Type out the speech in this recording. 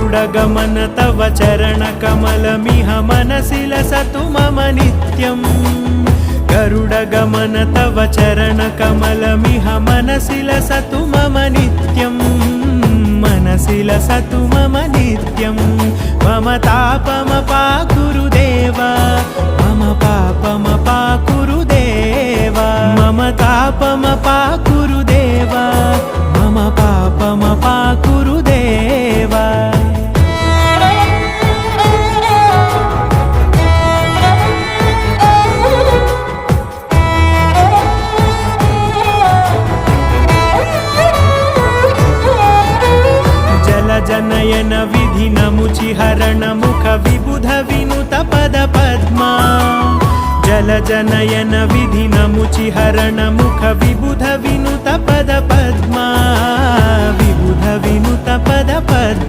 गरुडगमन तव चरणकमलमिह मनसि लसतु मम नित्यम् गरुडगमन तव चरणकमलमिह मनसि लसतु मम नित्यम् मनसि लसतु मम नित्यम् मम तापमपाकुरु देव मम पापमपाकुरु देव मम तापमपाकुरु देव मम पापमपाकुरु देव जनयन विधिनमुचिहरण मुख विबुध विनुत पद पद्मा जल जनयन विधिनमुचिहरण मुख विबुध विनुत पद पद्मा विबुध विनुत पद पद्मा